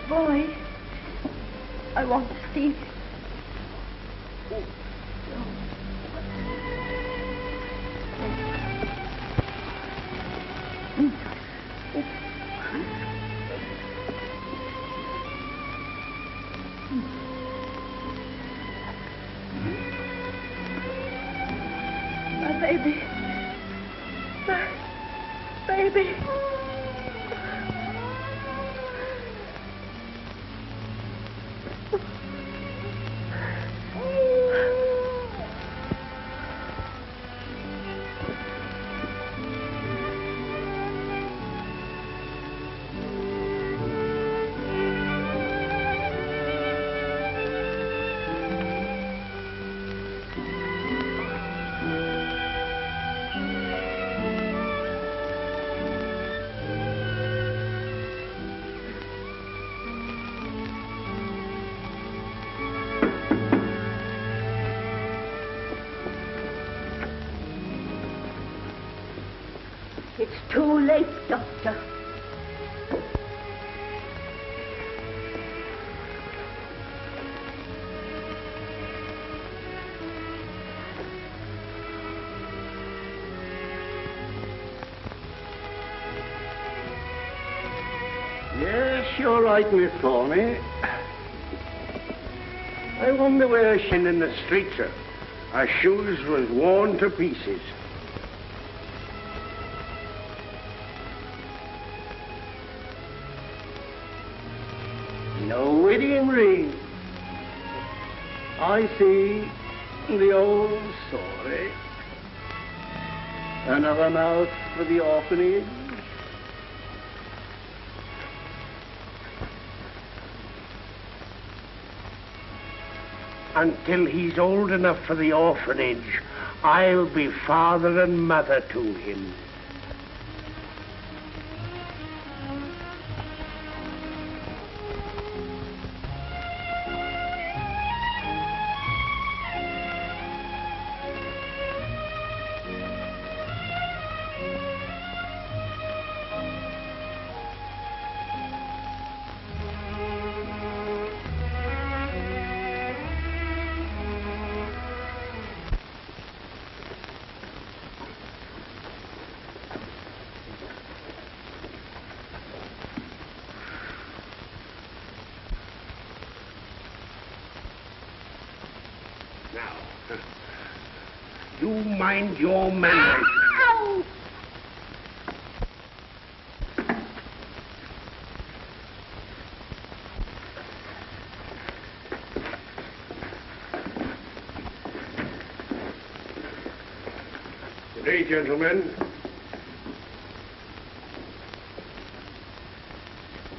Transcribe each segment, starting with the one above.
boy. I want to see. My baby. My baby. It's too late, Doctor. Yes, you're right, Miss Thorny. I wonder where she's in the street, sir. Her shoes was worn to pieces. No wedding ring. I see the old story. Another mouth for the orphanage. Until he's old enough for the orphanage, I'll be father and mother to him. You mind your manners. Ow! Good day, gentlemen.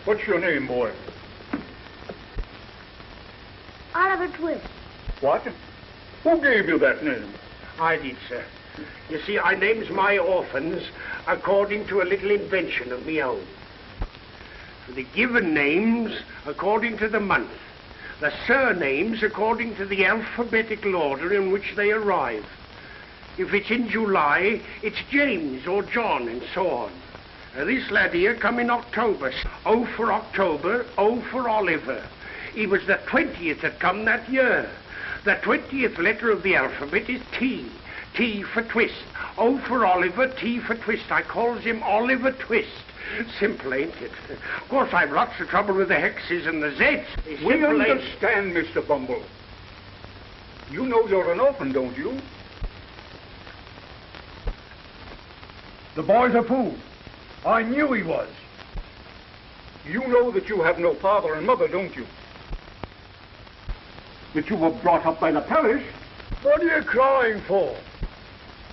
What's your name, boy? Oliver Twist. What? Who gave you that name? I did, sir. You see, I names my orphans according to a little invention of me own. The given names according to the month. The surnames according to the alphabetical order in which they arrive. If it's in July, it's James or John and so on. This lad here come in October. O for October, O for Oliver. He was the 20th that come that year. The 20th letter of the alphabet is T. T for twist. O for Oliver, T for twist. I calls him Oliver Twist. Simple, ain't it? Of course, I've lots of trouble with the hexes and the Zs. We understand, Mr. Bumble. You know you're an orphan, don't you? The boy's a fool. I knew he was. You know that you have no father and mother, don't you? That you were brought up by the parish. What are you crying for?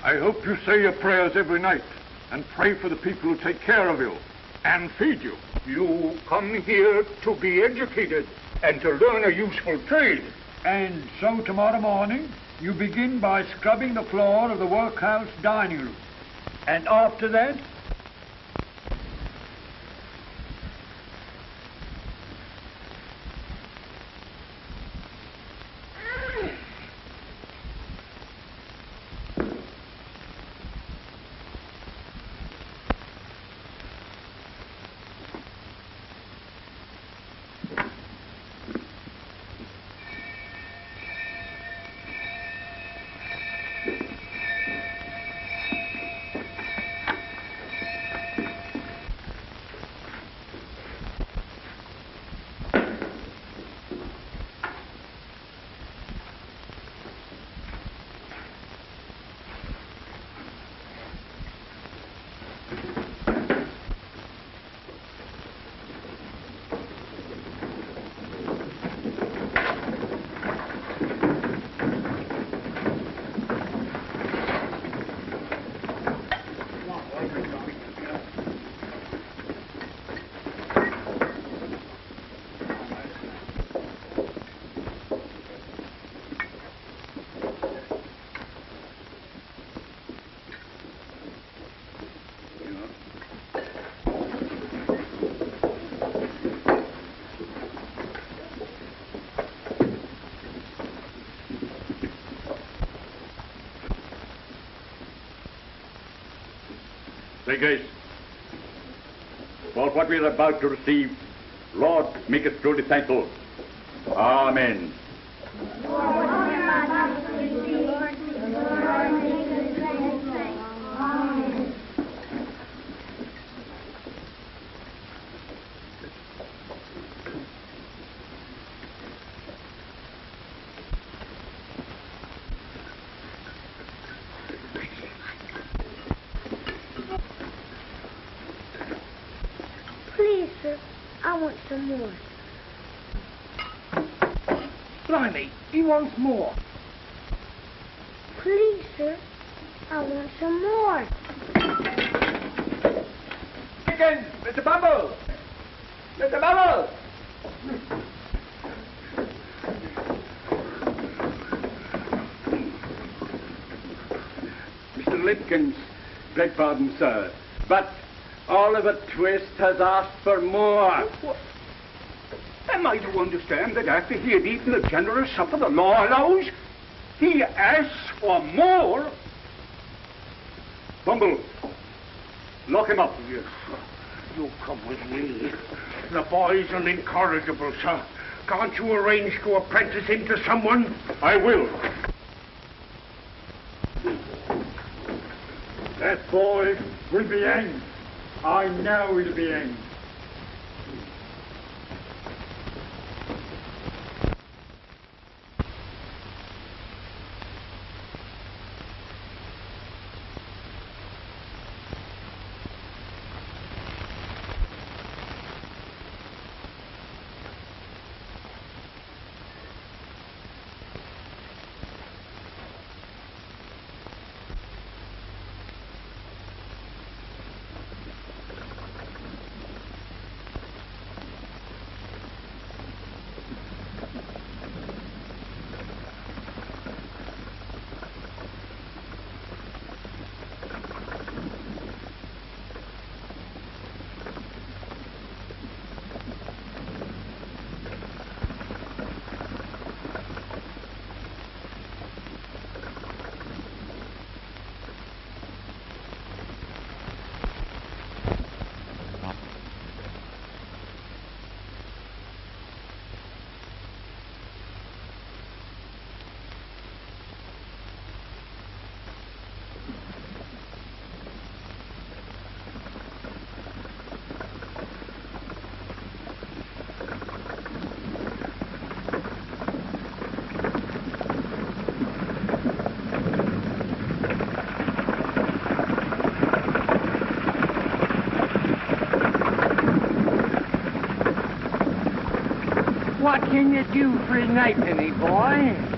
I hope you say your prayers every night and pray for the people who take care of you and feed you. You come here to be educated and to learn a useful trade. And so tomorrow morning, you begin by scrubbing the floor of the workhouse dining room. And after that, Sikes, for what we are about to receive, Lord, make us truly thankful. Amen. Please, sir, I want some more. Blimey, he wants more. Please, sir, I want some more. Dickens! Mr. Bumble! Mr. Bumble! Mr. Litkins, beg pardon, sir, but Oliver Twist has asked for more. Am I to understand that after he had eaten the generous supper the law allows, he asks for more? Bumble, lock him up. Yes, you come with me. The boy's an incorrigible, sir. Can't you arrange to apprentice him to someone? I will. That boy will be hanged. I know he'll be hanged. What can you do for a nightpenny, boy?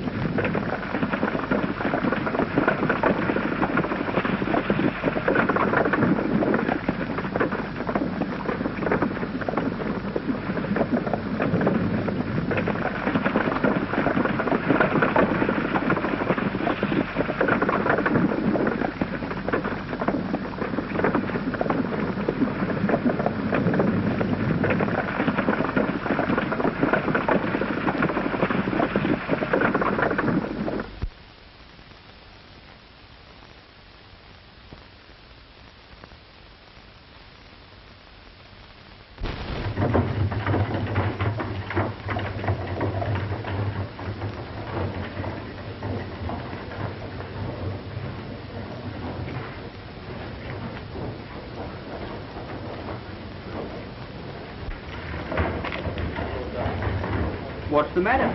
What's the matter?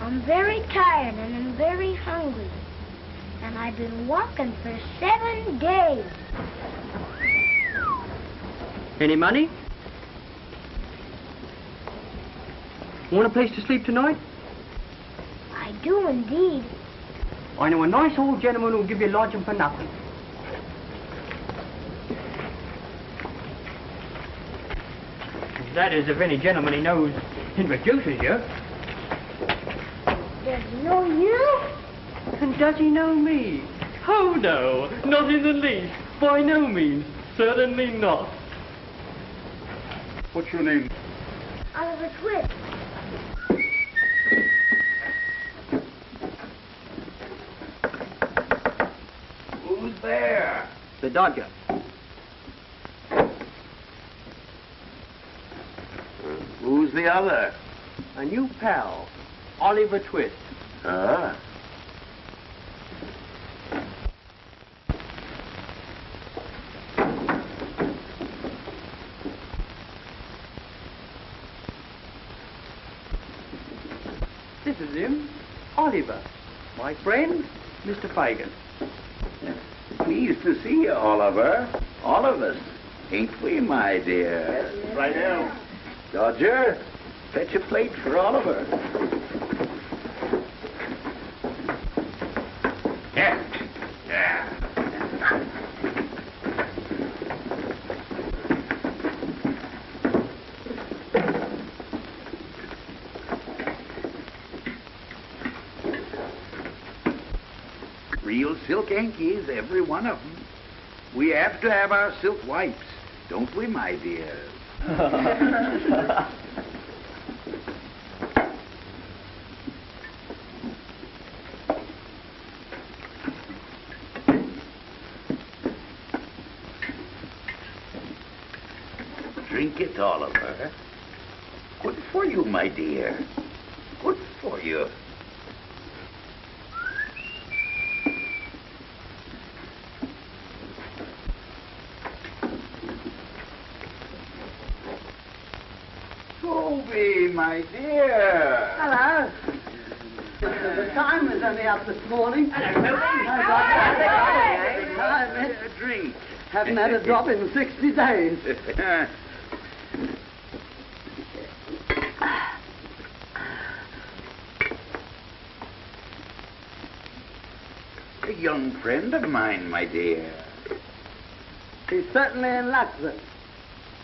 I'm very tired and I'm very hungry. And I've been walking for 7 days. Any money? Want a place to sleep tonight? I do indeed. I know a nice old gentleman who'll give you lodging for nothing. That is, if any gentleman he knows introduces you. Does he know you? And does he know me? Oh, no, not in the least. By no means. Certainly not. What's your name? Oliver Twist. there? The Dodger. Who's the other? A new pal, Oliver Twist. Ah. This is him, Oliver. My friend, Mr. Fagin. Pleased to see you, Oliver. All of us. Ain't we, my dear? Yes, right now. Dodger, fetch a plate for Oliver. Yeah. Yeah. Real silk hankies, every one of them. We have to have our silk wipes, don't we, my dear? Drink it, Oliver. Good for you, my dear. Good for you. Toby, my dear. Hello. The time was only up this morning. Hello, Toby. A drink. Haven't had a drop in 60 days. A young friend of mine, my dear. He's certainly in luck, then.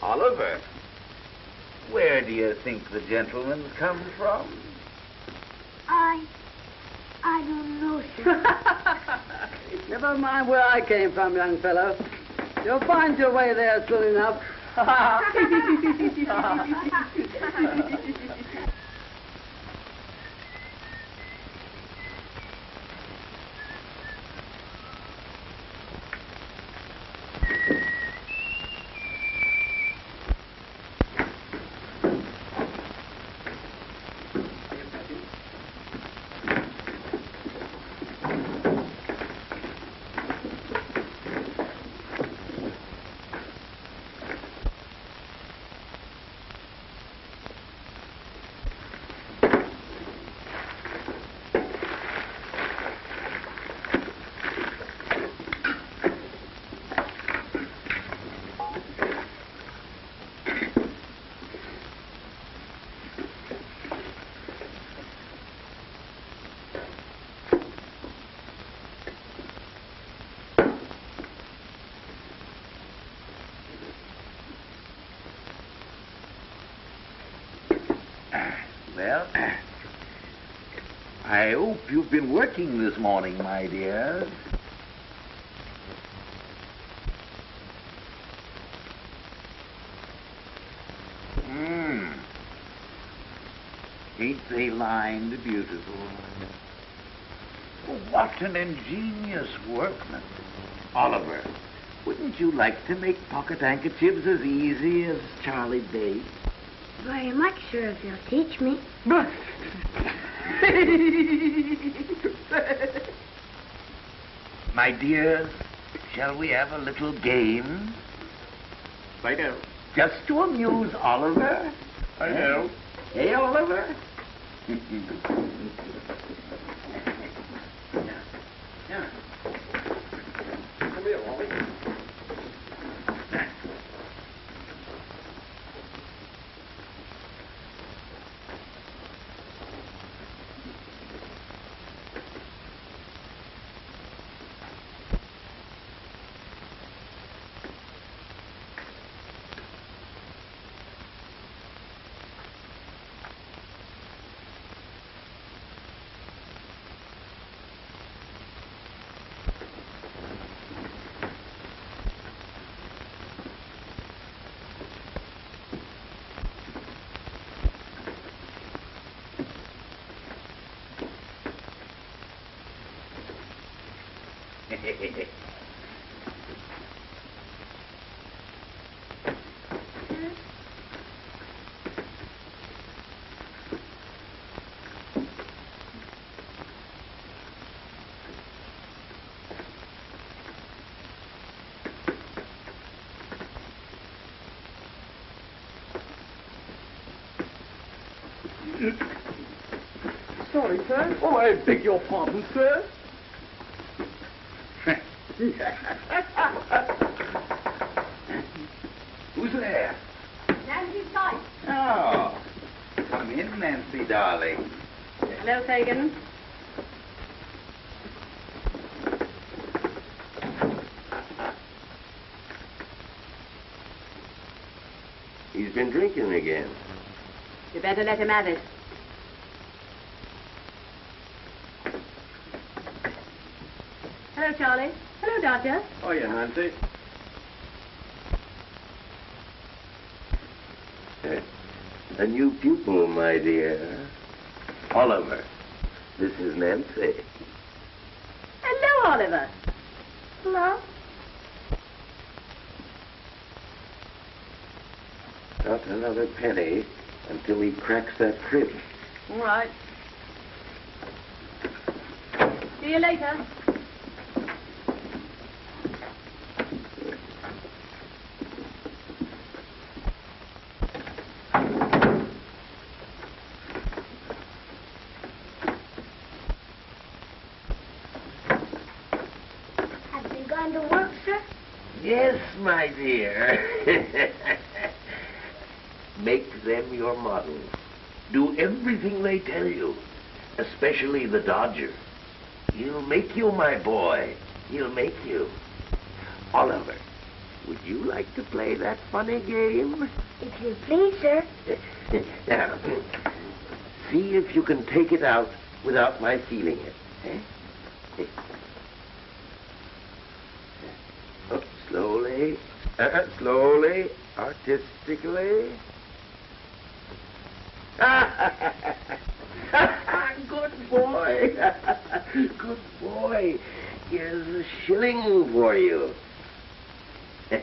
Oliver, where do you think the gentleman's come from? I don't know, sir. Never mind where I came from, young fellow. You'll find your way there soon enough. Well, I hope you've been working this morning, my dear. Ain't they lined beautiful? What an ingenious workman. Oliver, wouldn't you like to make pocket handkerchiefs as easy as Charlie Day? Very much, sir, if you'll teach me. My dears, shall we have a little game? I know. Just to amuse Oliver? I know. Hey, Oliver? Come here, Ollie. Sorry, sir. Oh, I beg your pardon, sir. Who's there? Nancy Sikes. Oh, come in, Nancy, darling. Hello, Fagin. He's been drinking again. You better let him have it. Hello, Charlie. Hello, Dodger. Oh, yeah, Nancy. A new pupil, my dear. Oliver, this is Nancy. Hello, Oliver. Hello? Not another penny until he cracks that crib. All right. See you later. Have you gone to work, sir? Yes, my dear. Make them your models. Do everything they tell you, especially the Dodger. He'll make you, my boy. He'll make you. Oliver, would you like to play that funny game? If you please, sir. Now, see if you can take it out without my feeling it. Eh? Oh, slowly, slowly, artistically. Good boy. Good boy. Here's a shilling for you. Here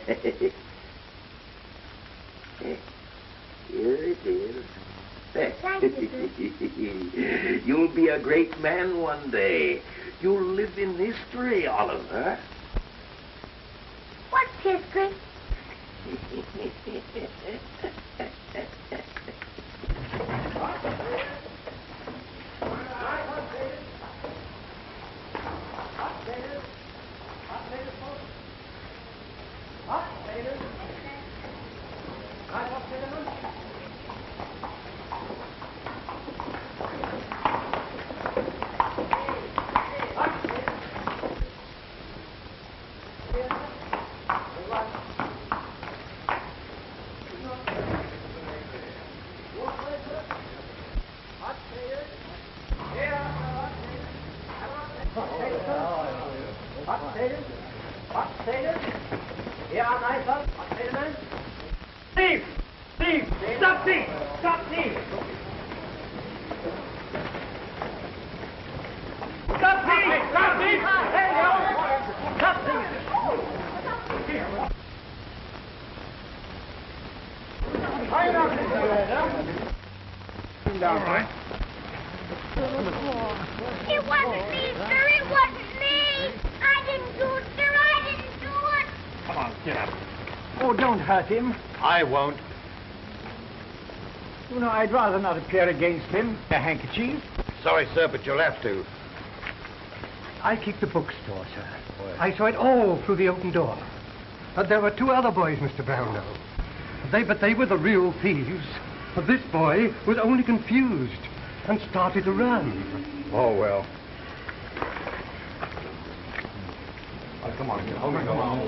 it is. Thank you, You'll be a great man one day. You'll live in history, Oliver. What's history? It wasn't me, sir. It wasn't me. I didn't do it, sir. I didn't do it. Come on, get up. Oh, don't hurt him. I won't. You know, I'd rather not appear against him. A handkerchief. Sorry, sir, but you'll have to. I keep the bookstore, sir. I saw it all through the open door. But there were two other boys, Mr. Brownlow. But they were the real thieves. But this boy was only confused and started to run. Oh, well. Oh, come on. Come on.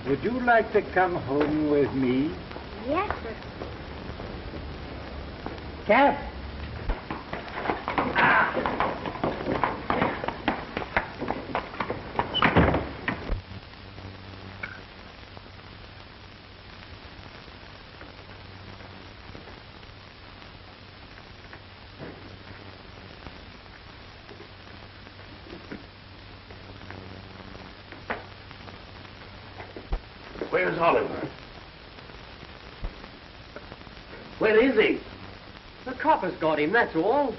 Would you like to come home with me? Yes, sir. Cap. Where's Oliver? Where is he? The copper's got him, that's all.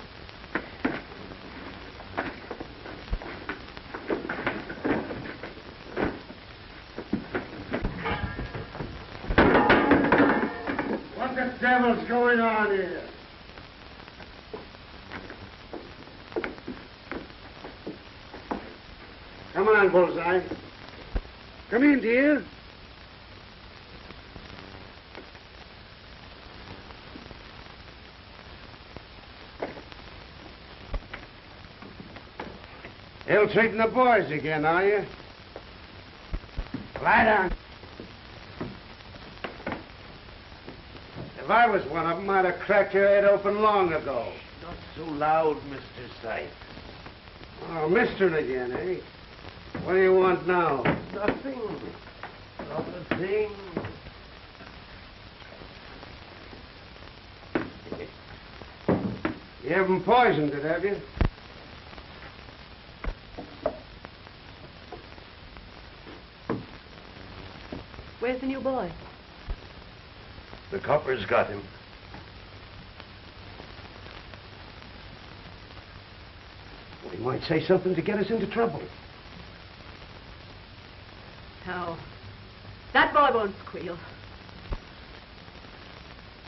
hell's going on here? Come on, Bullseye. Come in, dear. Ill-treating the boys again, are you? Lie down. If I was one of them, I'd have cracked your head open long ago. Not so loud, Mr. Sikes. Oh, mistering again, eh? What do you want now? Nothing. Not a thing. You haven't poisoned it, have you? Where's the new boy? The coppers got him. Well, he might say something to get us into trouble. No. That boy won't squeal.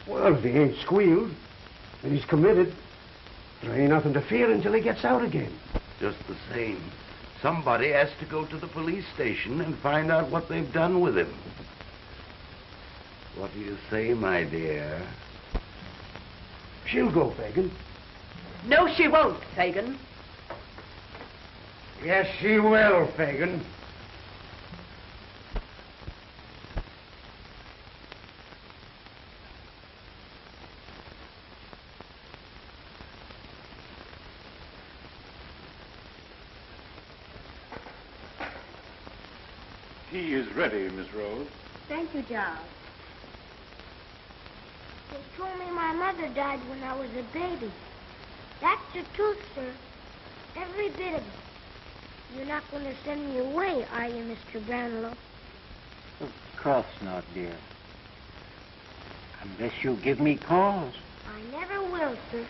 Well, if he ain't squealed, and he's committed, there ain't nothing to fear until he gets out again. Just the same. Somebody has to go to the police station and find out what they've done with him. What do you say, my dear? She'll go, Fagin. No, she won't, Fagin. Yes, she will, Fagin. Tea is ready, Miss Rose. Thank you, Charles. They told me my mother died when I was a baby. That's the truth, sir. Every bit of it. You're not going to send me away, are you, Mr. Brownlow? Of course not, dear. Unless you give me cause. I never will, sir.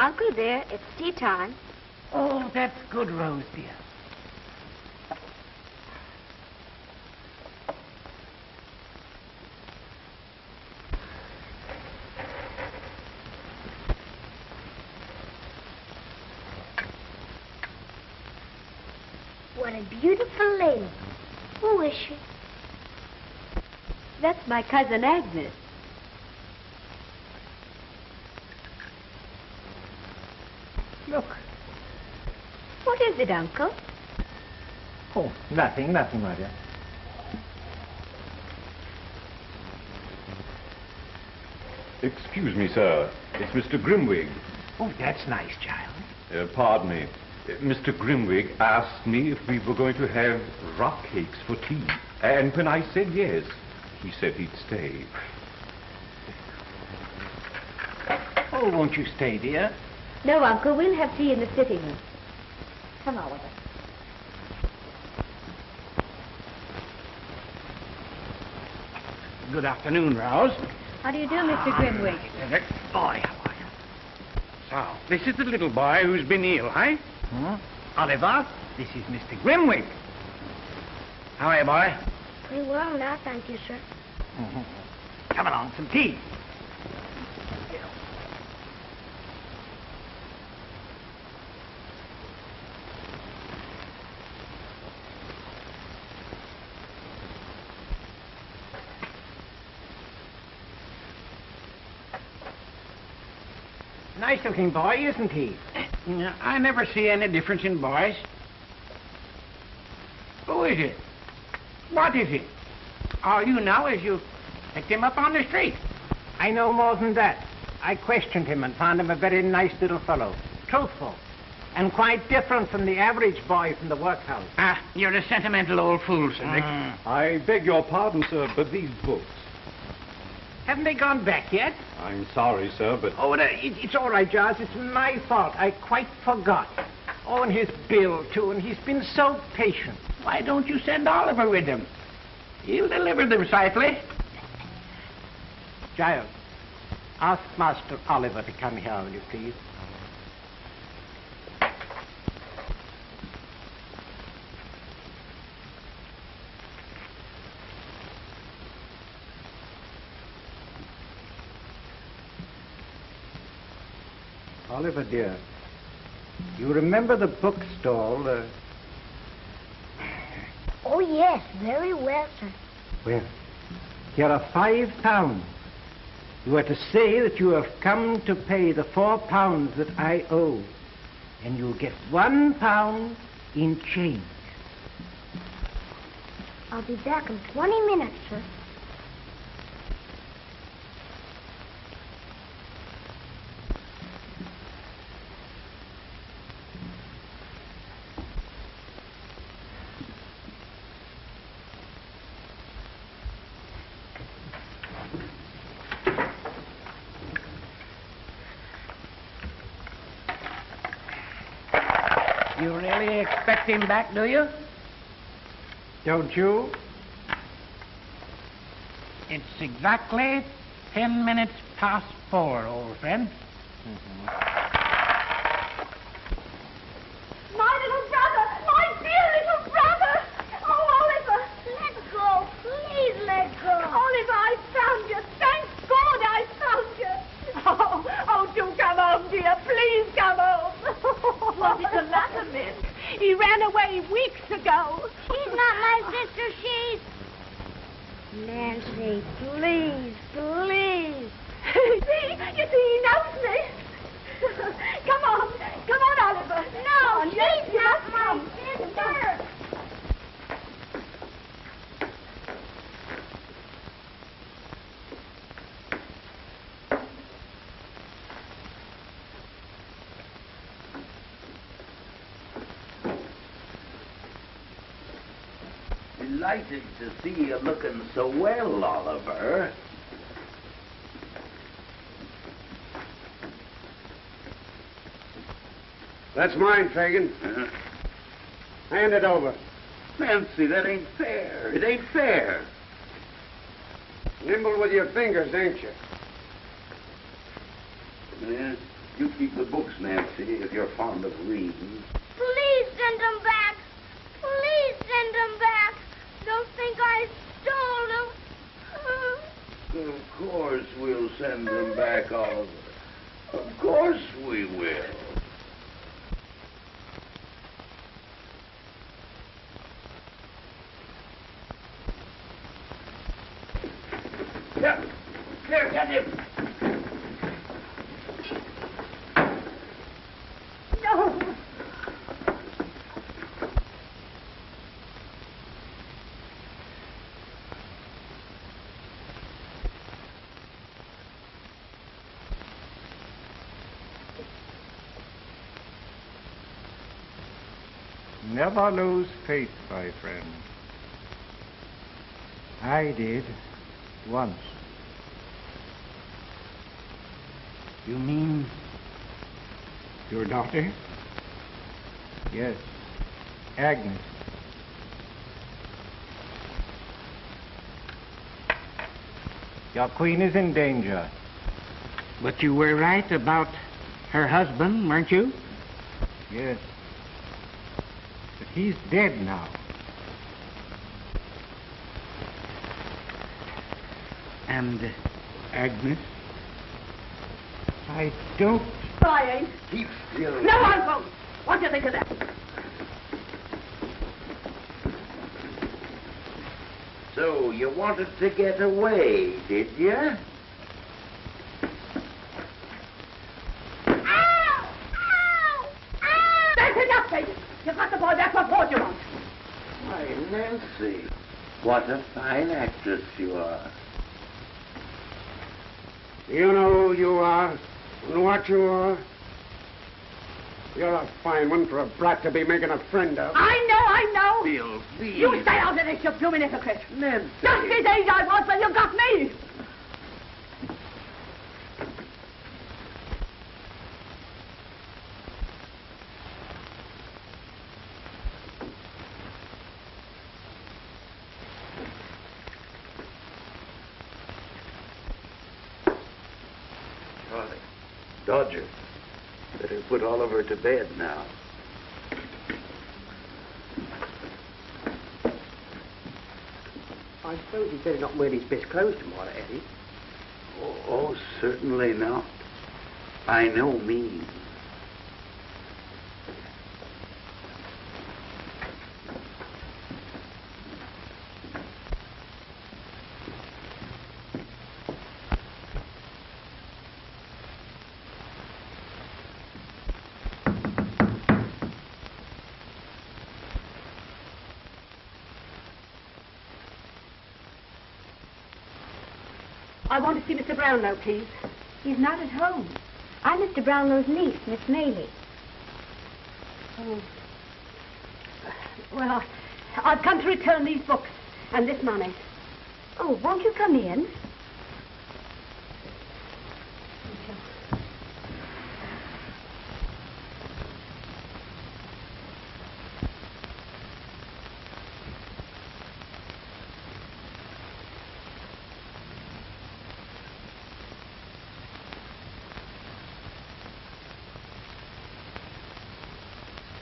Uncle dear, it's tea time. Oh, that's good, Rose, dear. What a beautiful lady. Who is she? That's my cousin Agnes. Look. What is it, Uncle? Oh, nothing, my dear. Excuse me, sir. It's Mr. Grimwig. Oh, that's nice, child. Pardon me. Mr. Grimwig asked me if we were going to have rock cakes for tea. And when I said yes, he said he'd stay. Oh, won't you stay, dear? No, Uncle, we'll have tea in the sitting room. Come, Oliver. Good afternoon, Rose. How do you do, Mr. Grimwig? Boy, how are you? So, this is the little boy who's been ill, eh? Oliver, this is Mr. Grimwig. How are you, boy? Pretty well now, thank you, sir. Come along, some tea. Nice-looking boy, isn't he? I never see any difference in boys. Who is it? What is it? All you know is you picked him up on the street. I know more than that. I questioned him and found him a very nice little fellow. Truthful. And quite different from the average boy from the workhouse. Ah, you're a sentimental old fool, Sir Dick. I beg your pardon, sir, but these books... Haven't they gone back yet? I'm sorry, sir, but... Oh, it's all right, Giles. It's my fault. I quite forgot. Oh, and his Bill, too, and he's been so patient. Why don't you send Oliver with them? He'll deliver them safely. Giles, ask Master Oliver to come here, will you please? Oliver, dear, you remember the bookstall? Oh, yes, very well, sir. Well, here are £5. You are to say that you have come to pay the £4 that I owe, and you'll get £1 in change. I'll be back in 20 minutes, sir. You really expect him back, do you? Don't you? It's exactly 10 minutes past 4, old friend. My little brother! My dear little brother! Oh, Oliver! Let go. Please let go. Oliver, I found you. Thank God I found you. Oh, do come home, dear. Please come home. What is the matter, miss? He ran away weeks ago. She's not my sister. She's... Nancy, please, please. You see, he knows me. Come on, Oliver. No, Yes, she's not yes, my come. sister. Delighted to see you looking so well, Oliver. That's mine, Fagin. Hand it over. Nancy, that ain't fair. It ain't fair. Nimble with your fingers, ain't you? Yeah, you keep the books, Nancy, if you're fond of reading. Please send them back. Please send them back. Don't think I stole them. Of course we'll send them back, Oliver. Of course we will. Here, get him. No. Never lose faith, my friend. I did once. You mean your daughter? Yes, Agnes. Your queen is in danger. But you were right about her husband, weren't you? Yes. But he's dead now. And Agnes? I don't... Crying. Keep still. No, I won't. What do you think of that? So you wanted to get away, did you? That's enough, baby. You've got the boy back. What more do you want? Why, Nancy, what a fine actress you are. You know who you are and what you are. You're a fine one for a brat to be making a friend of. I know. Bill, please. You stay out of this, you blooming hypocrite. Nancy. Just this age I was when you got me. Charlie, Dodger, better put Oliver to bed now. I suppose he'd better not wear his best clothes tomorrow, Eddie. Oh, certainly not. By no means. I want to see Mr. Brownlow, please. He's not at home. I'm Mr. Brownlow's niece, Miss Maylie. Oh. Well, I've come to return these books and this money. Oh, won't you come in?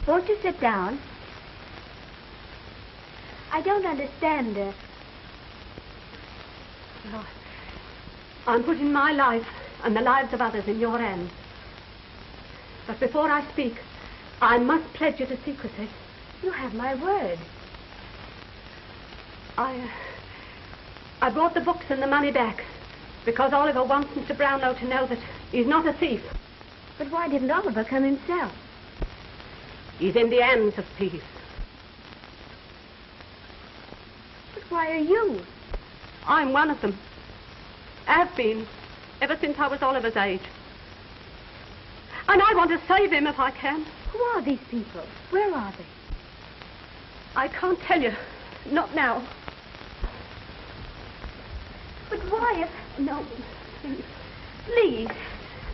Won't you sit down? I don't understand. Well, I'm putting my life and the lives of others in your hands. But before I speak, I must pledge you to secrecy. You have my word. I brought the books and the money back because Oliver wants Mr. Brownlow to know that he's not a thief. But why didn't Oliver come himself? He's in the hands of thieves. But why are you? I'm one of them. Have been, ever since I was Oliver's age. And I want to save him if I can. Who are these people? Where are they? I can't tell you. Not now. But why if... No. Please.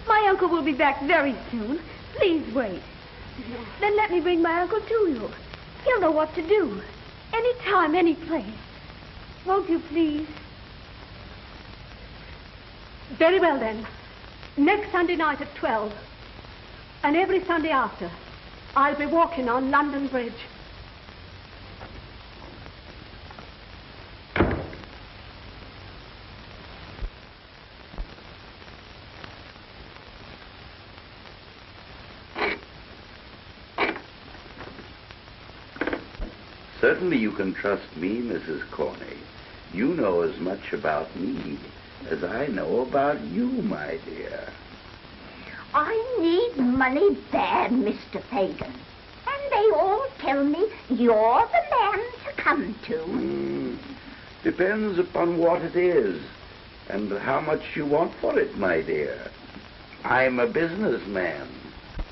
My uncle will be back very soon. Please wait. No. Then let me bring my uncle to you. He'll know what to do. Any time, any place. Won't you please? Very well then. Next Sunday night at 12. And every Sunday after, I'll be walking on London Bridge. Certainly you can trust me, Mrs. Corney. You know as much about me as I know about you, my dear. I need money bad, Mr. Fagin. And they all tell me you're the man to come to. Depends upon what it is and how much you want for it, my dear. I'm a businessman.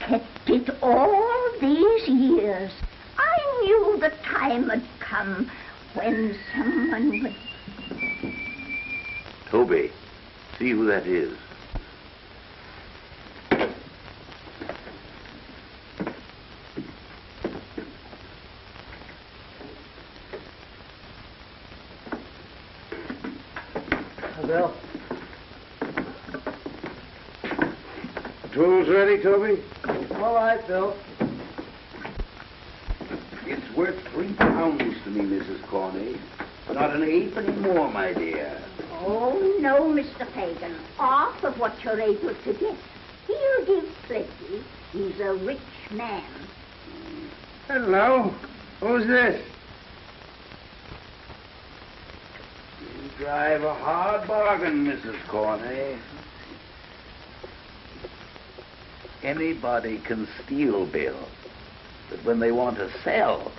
Kept it all these years. I knew the time had come when someone would... Toby, see who that is. Bill. Tools ready, Toby? All right, Bill. It's worth £3 to me, Mrs. Corney. Not an halfpenny more, my dear. Oh, no, Mr. Fagin. Half of what you're able to get. He'll give plenty. He's a rich man. Hello. Who's this? You drive a hard bargain, Mrs. Corney. Anybody can steal, Bill. But when they want to sell,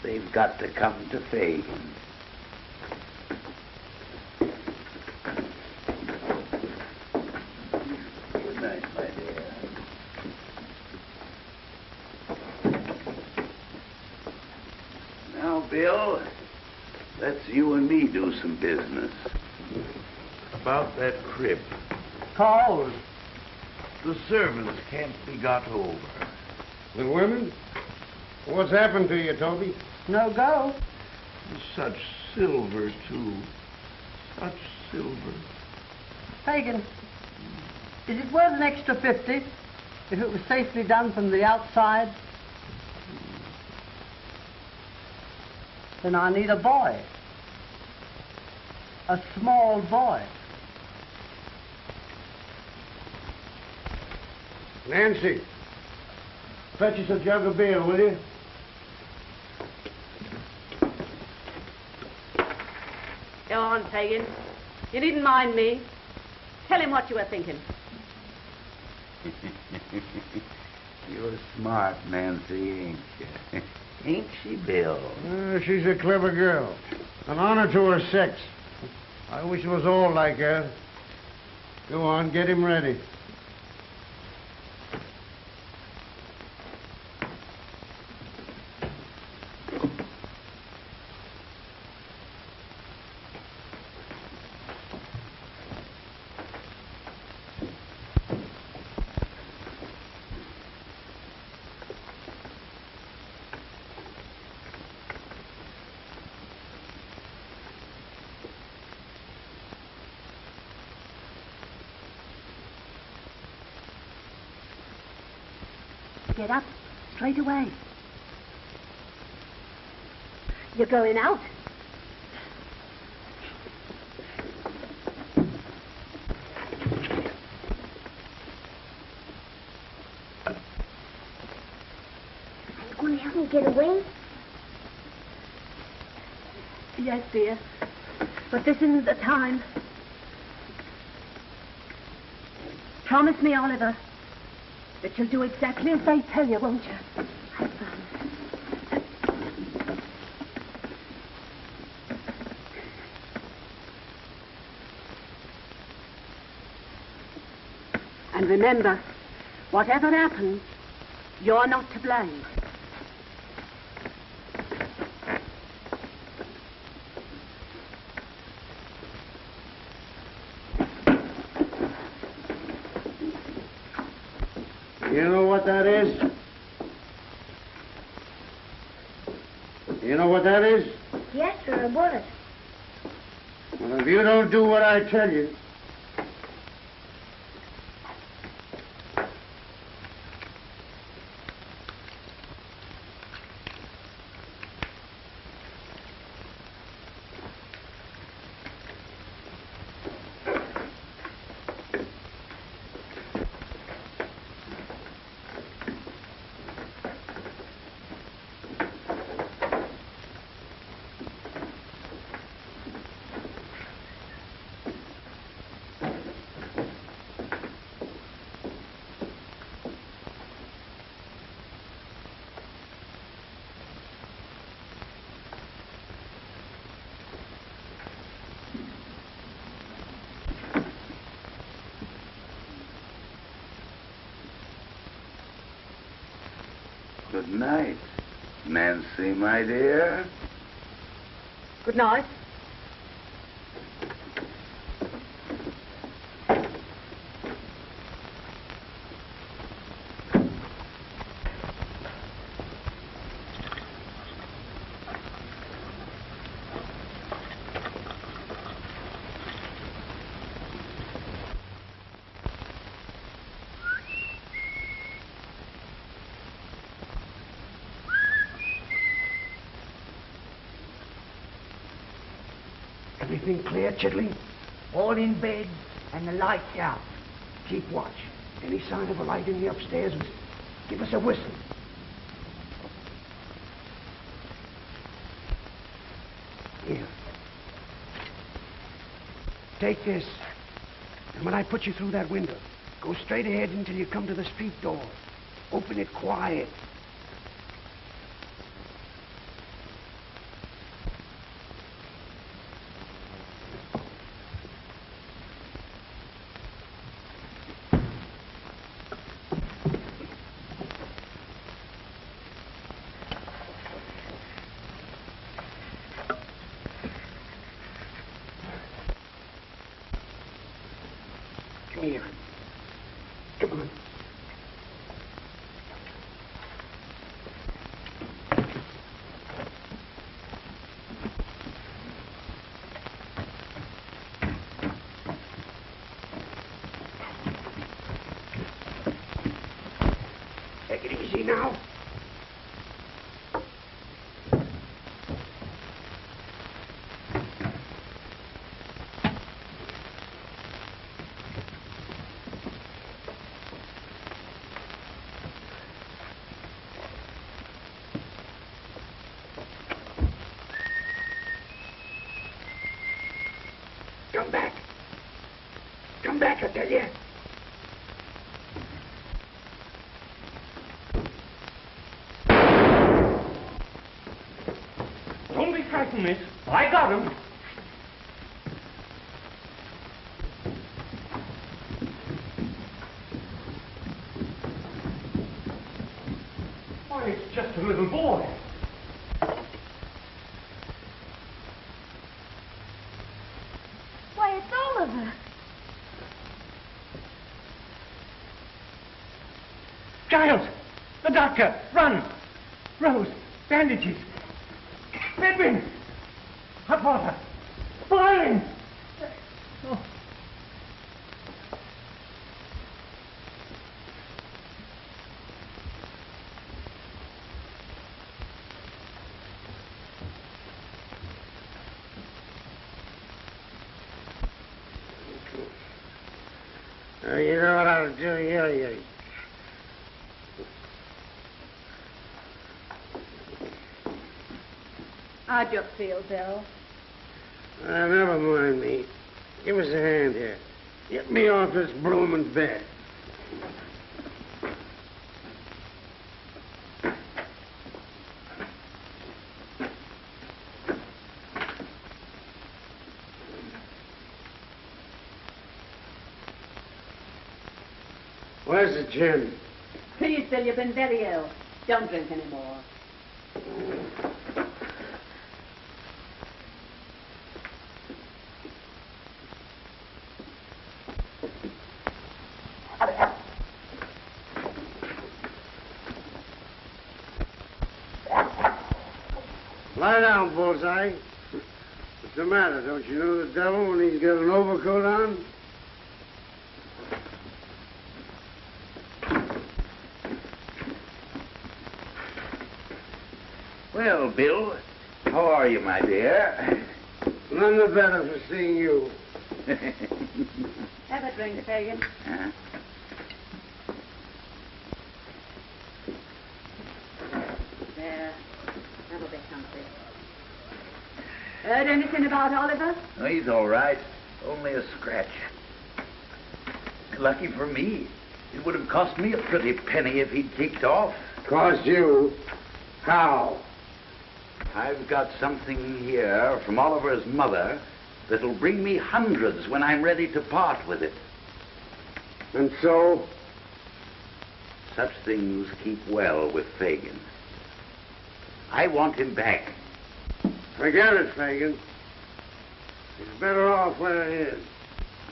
they've got to come to Fagin. Good night, my dear. Now, Bill, let's you and me do some business. About that crib. Calls. The servants can't be got over. The women? What's happened to you, Toby? No go. Such silver, too. Such silver. Fagin, is it worth an extra 50 if it was safely done from the outside? Then I need a boy. A small boy. Nancy, fetch us a jug of beer, will you? Go on, Fagin. You needn't mind me. Tell him what you were thinking. You're smart, Nancy, ain't you? Ain't she, Bill? She's a clever girl. An honor to her sex. I wish it was all like her. Go on, get him ready. Get up straight away. You're going out. Are you going to help me get away? Yes, dear. But this isn't the time. Promise me, Oliver, that you'll do exactly as they tell you, won't you? I promise. And remember, whatever happens, you're not to blame. You know what that is? You know what that is? Yes, sir, a bullet. Well, if you don't do what I tell you, Good night, Nancy, my dear. Good night. Everything clear, Chidley? All in bed and the lights out. Keep watch. Any sign of a light in the upstairs, give us a whistle. Here. Take this. And when I put you through that window, go straight ahead until you come to the street door. Open it quiet. Here. Come on. Take it easy now. Come back. Come back, I tell you. Don't be frightened, miss. I got him. boy. Why, it's Oliver. Giles! The doctor! Run! Rose! Bandages! Edwin! Hot water! Boiling! Oh. You know what I'll do here? How'd you feel, Bill? Never mind me. Give us a hand here. Get me off this blooming bed. Where's the gin? Please, Bill, you've been very ill. Don't drink any more. Lie down, Bullseye. What's the matter? Don't you know the devil when he's got an overcoat on? Well, Bill, how are you, my dear? None the better for seeing you. Have a drink, Fagin. Huh? There. That'll be something. Heard anything about Oliver? Oh, he's all right. Only a scratch. Lucky for me. It would have cost me a pretty penny if he'd kicked off. Cost you? How? I've got something here from Oliver's mother that'll bring me hundreds when I'm ready to part with it. And so? Such things keep well with Fagin. I want him back. Forget it, Fagin. He's better off where he is.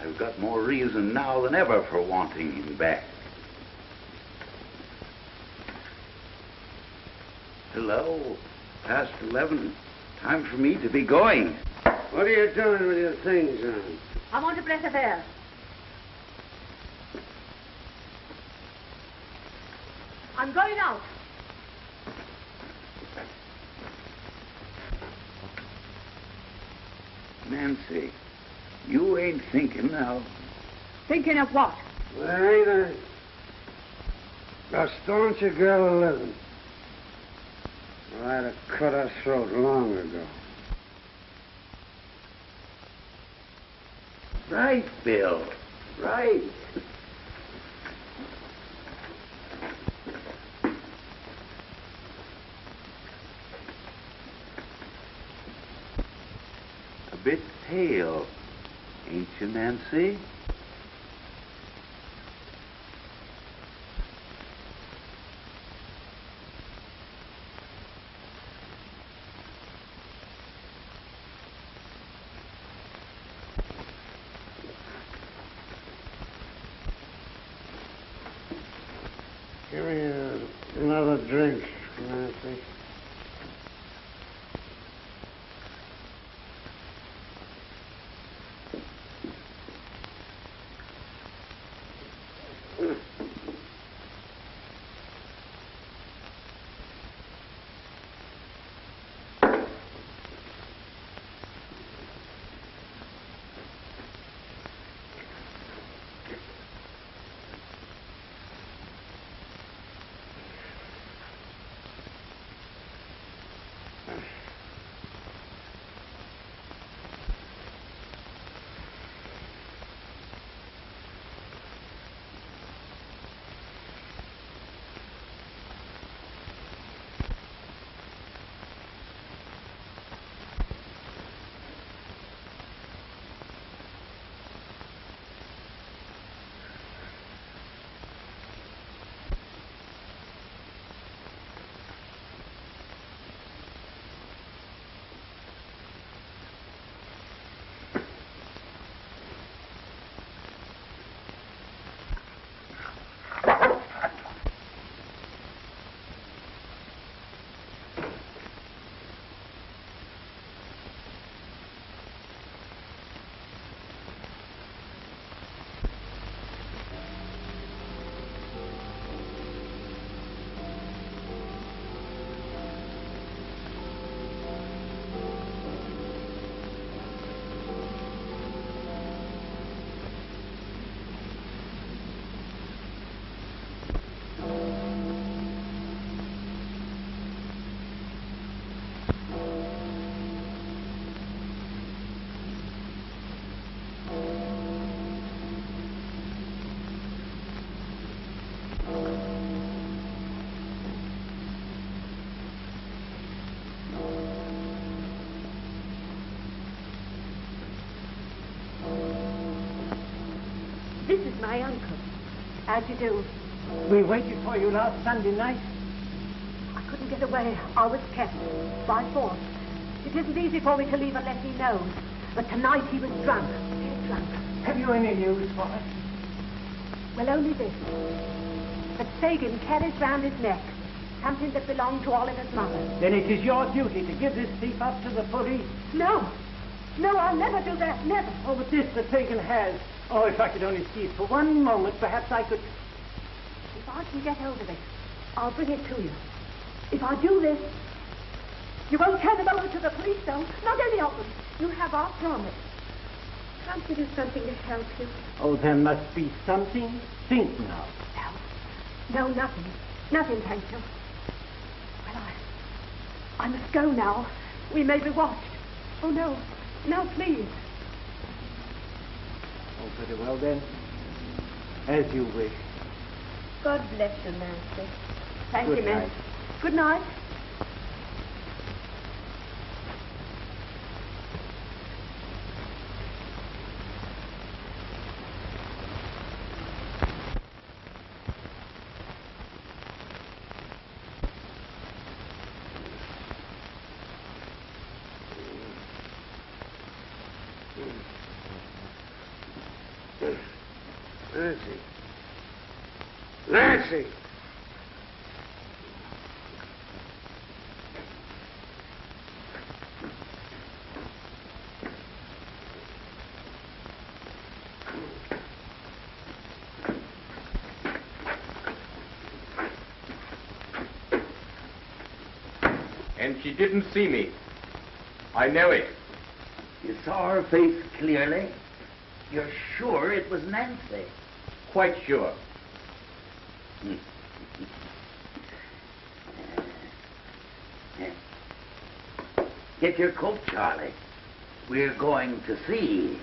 I've got more reason now than ever for wanting him back. Hello. Past 11. Time for me to be going. What are you doing with your things on? I want a breath of air. I'm going out. Nancy, you ain't thinking now. Thinking of what? There ain't a stauncher girl living. Well, I'd have cut her throat long ago. Right, Bill. Right. A bit pale, ain't you, Nancy? Give me another drink, Nancy. is my uncle. How do you do? We waited for you last Sunday night. I couldn't get away. I was kept by force. It isn't easy for me to leave unless he knows. But tonight he was drunk. Dead drunk. Have you any news for us? Well, only this. That Fagin carries round his neck something that belonged to Oliver's mother. Then it is your duty to give this thief up to the police. No. No, I'll never do that. Never. Oh, but this that Fagin has. Oh, if I could only see it for one moment, perhaps I could... If I can get hold of it, I'll bring it to you. If I do this, you won't turn it over to the police, though. Not any of them. You have our promise. Can't we do something to help you? Oh, there must be something. Think now. No, nothing. Nothing, thank you. Well, I must go now. We may be watched. Oh, no. No, please. Oh, very well, then. As you wish. God bless you, Nancy. Thank Good you, miss. night. Good night. Nancy. Nancy! And she didn't see me. I know it. You saw her face clearly? You're sure it was Nancy? Quite sure. Get your coat, Charlie. We're going to see.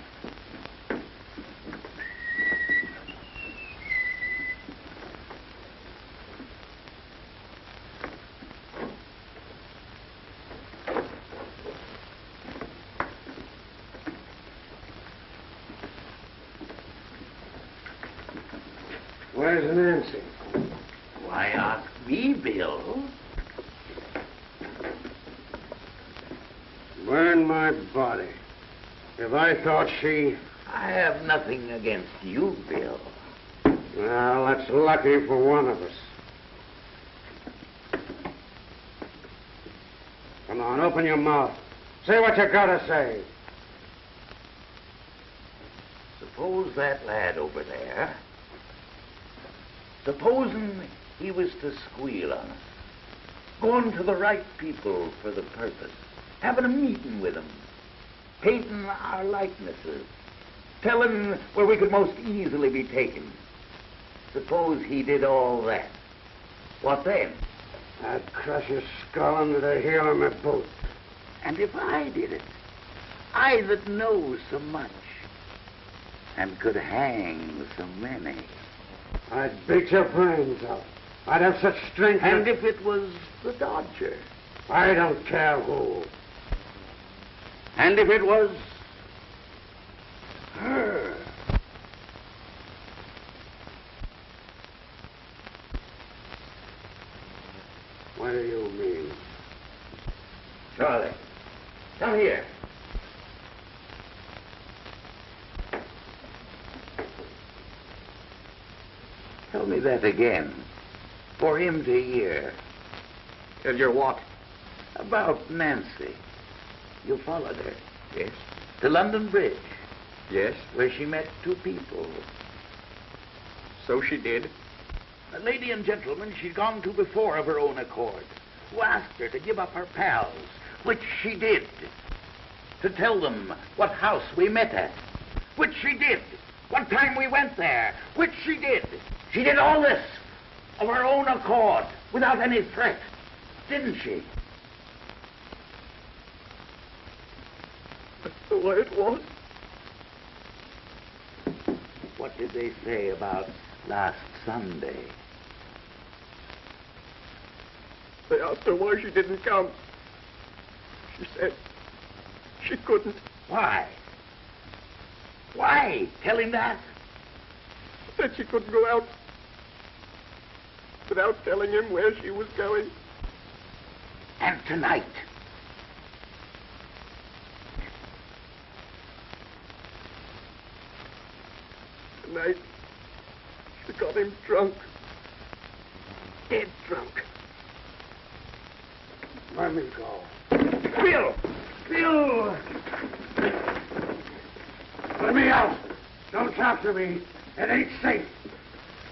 Where's Nancy? Why ask me, Bill? Burn my body. If I thought she... I have nothing against you, Bill. Well, that's lucky for one of us. Come on, open your mouth. Say what you gotta say. Suppose that lad over there, supposing he was to squeal on us, going to the right people for the purpose, having a meeting with them, painting our likenesses, telling where we could most easily be taken. Suppose he did all that. What then? I'd crush his skull under the heel of my boot. And if I did it, I that know so much, and could hang so many, I'd beat your brains out. I'd have such strength. And if it was the Dodger? I don't care who. And if it was her? What do you mean? Charlie, come here. Tell me that again, for him to hear. Tell you what? About Nancy. You followed her? Yes. To London Bridge? Yes. Where she met two people. So she did. A lady and gentleman she'd gone to before of her own accord, who asked her to give up her pals, which she did. To tell them what house we met at, which she did. What time we went there, which she did. She did all this of her own accord, without any threat, didn't she? That's the way it was. What did they say about last Sunday? They asked her why she didn't come. She said she couldn't. Why? Why? Tell him that. said she couldn't go out without telling him where she was going. And tonight, she got him drunk. Dead drunk. Let me go. Bill! Bill! Let me out. Don't talk to me. It ain't safe.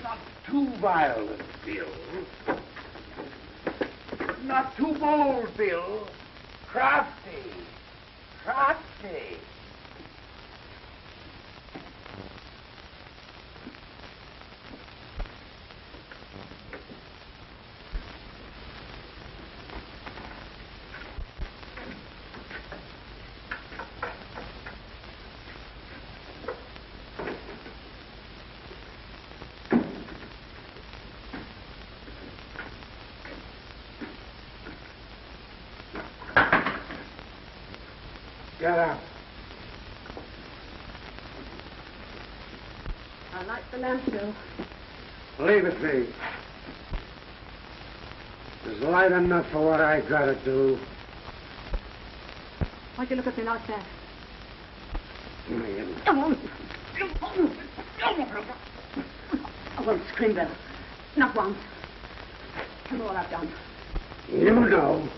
not too violent, Bill. Not too bold, Bill. Crafty. Crafty. Get out. I like the lamp, Bill. Leave it be. There's light enough for what I gotta do. Why'd you look at me like that? Man. I won't scream, Bill. Not once. Tell all I've done. You know.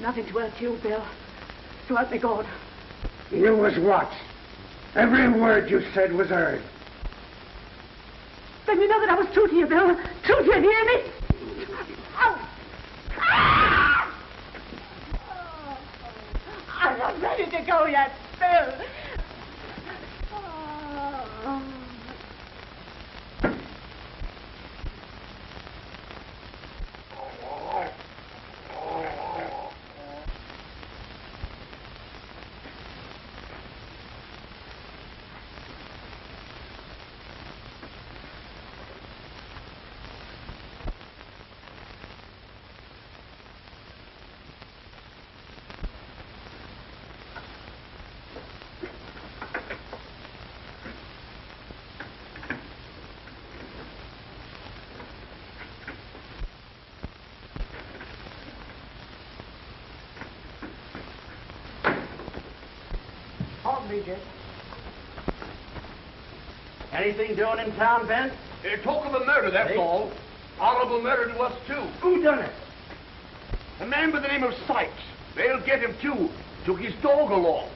Nothing to hurt you, Bill. To help me, God. You was watched. Every word you said was heard. Then you know that I was true to you, Bill. True to you, do you hear me? Ow! Ah! Oh, I'm not ready to go yet, Bill. Oh. Anything doing in town, Ben? Talk of a murder, that's all. Horrible murder to us, too. Who done it? A man by the name of Sikes. They'll get him, too. Took his dog along.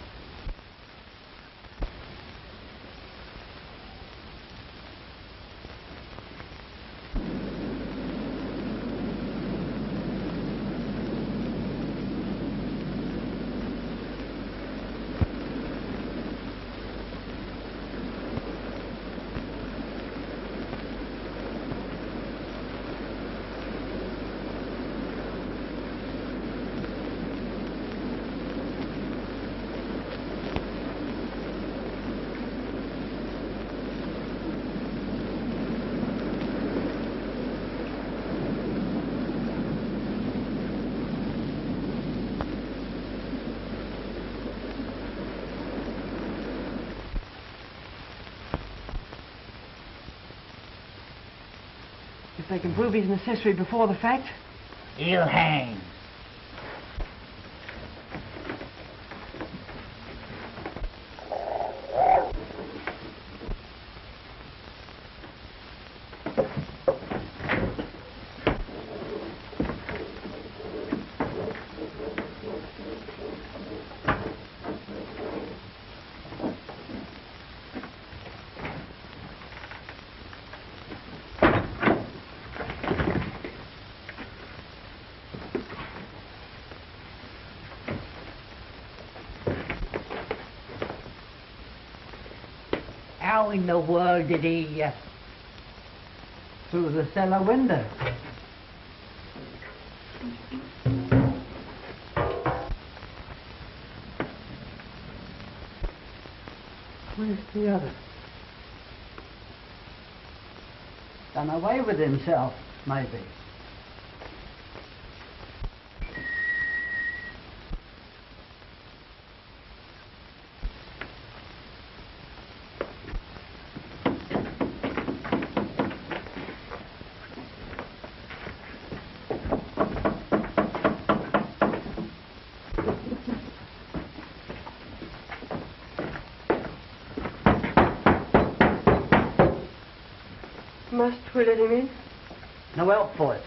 If they can prove he's an accessory before the fact, he'll hang. How in the world did he... through the cellar window? Where's the other? Done away with himself, maybe. must we let him in? No help for it.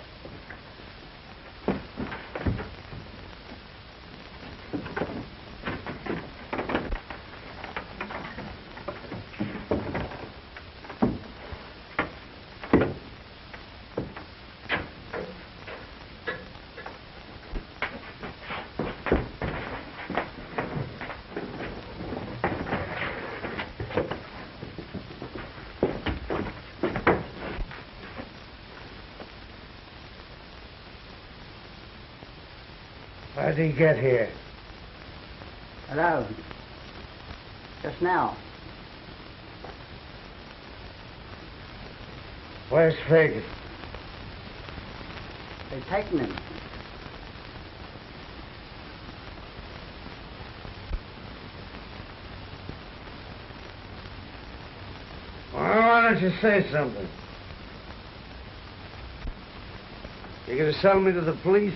How did he get here? Hello. Just now. Where's Fagin? They've taken him. Well, why don't you say something? You gonna sell me to the police?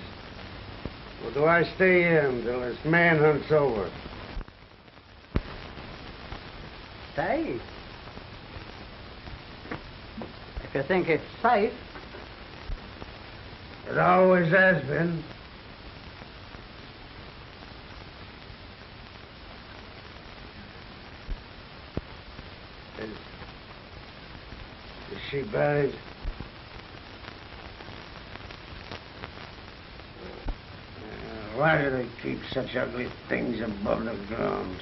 Or do I stay here until this manhunt's over? Stay. If you think it's safe. It always has been. Is she buried? Why do they keep such ugly things above the ground?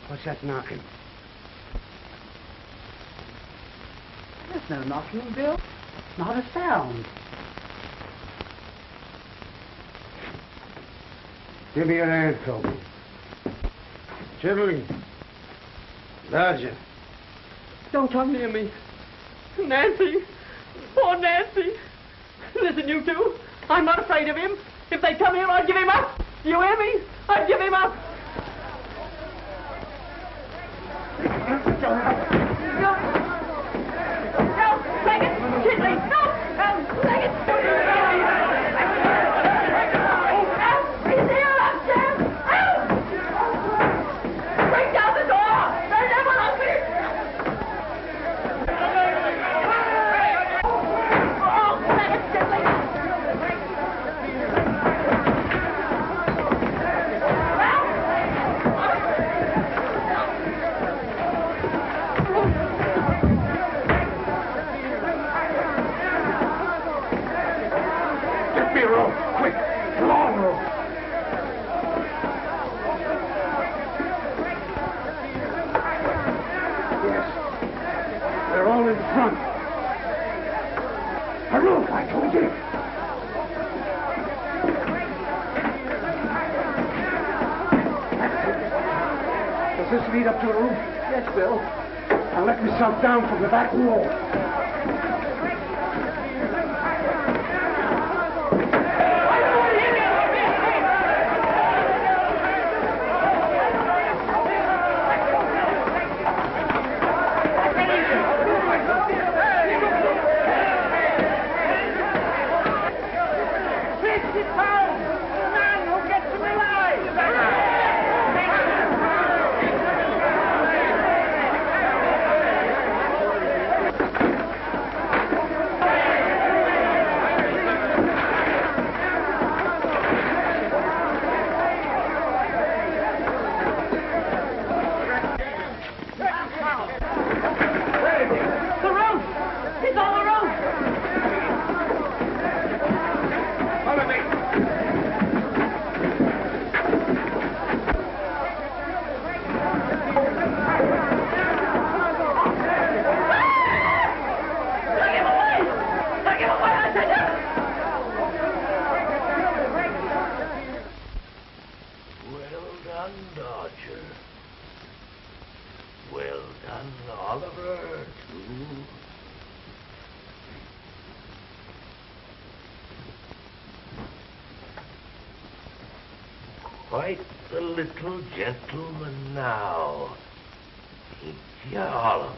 What's that knocking? There's no knocking, Bill. Not a sound. Give me your hand, Toby. Chiddling. Dodger. Don't come near me. Nancy! Poor Nancy! Listen, you two. I'm not afraid of him. If they come here, I'll give him up. You hear me? I'll give him up. Lead up to the roof? Yes, Bill. I'll let myself down from the back wall. Quite the little gentleman now, ain't you, Oliver?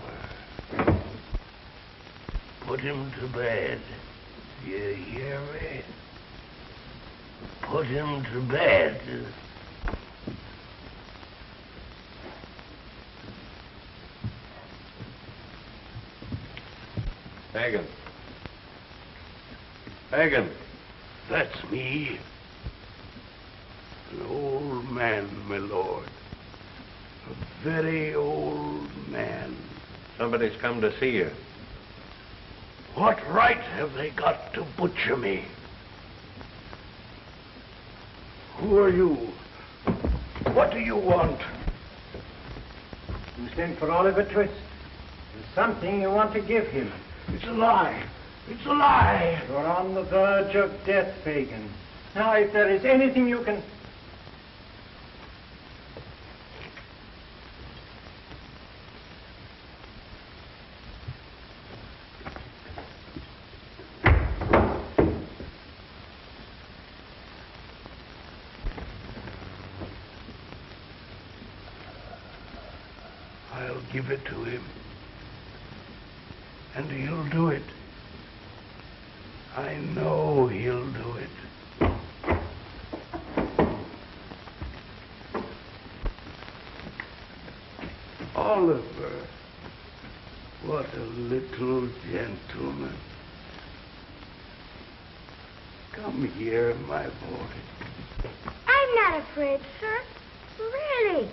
Put him to bed. You hear me? Put him to bed. Fagin. Fagin. That's me. An old man, my lord. A very old man. Somebody's come to see you. What right have they got to butcher me? Who are you? What do you want? You sent for Oliver Twist. There's something you want to give him. It's a lie. It's a lie. You're on the verge of death, Fagin. Now, if there is anything you can... I'll give it to him. And he'll do it. I know he'll do it. Oliver, what a little gentleman. Come here, my boy. I'm not afraid, sir. Really.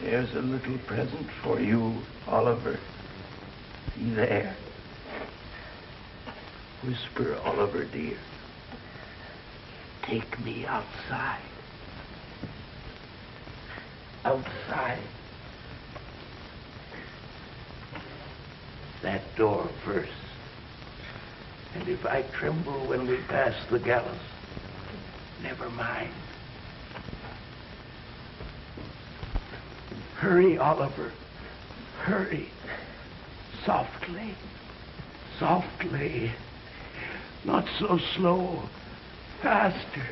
There's a little present for you, Oliver. See there. Whisper, Oliver, dear. Take me outside. Outside. That door first. And if I tremble when we pass the gallows, never mind. Hurry, Oliver. Hurry. Softly. Softly. Not so slow. Faster.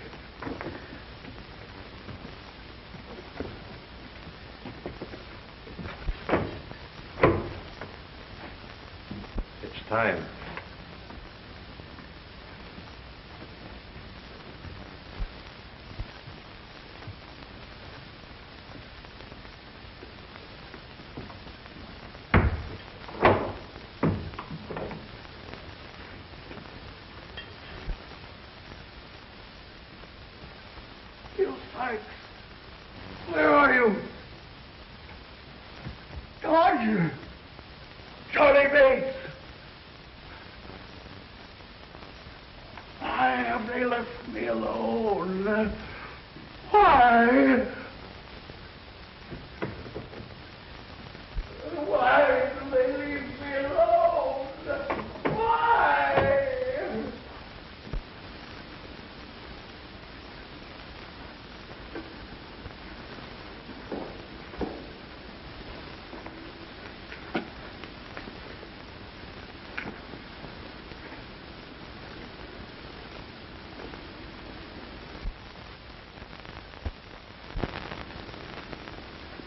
It's time. Bill Sikes. Where are you? Dodger. Charlie Bates. Why have they left me alone? Why? Why do they leave me alone? Why?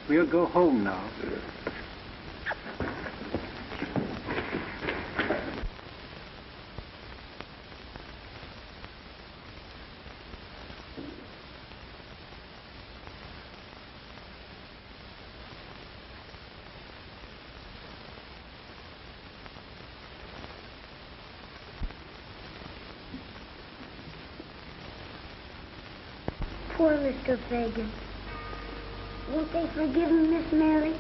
We'll go home now. Poor Mr. Fagin. Won't they forgive him, Miss Mary?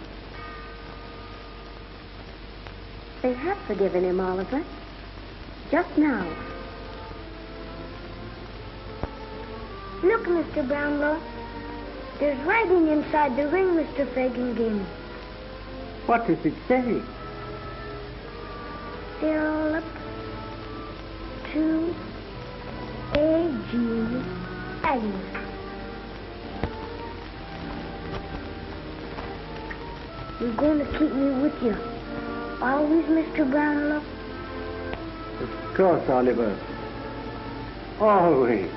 They have forgiven him, Oliver. Just now. Look, Mr. Brownlow. There's writing inside the ring Mr. Fagin gave me. What does it say? Philip to A.G. Agnes. You're going to keep me with you. Always, Mr. Brownlow? Of course, Oliver. Always.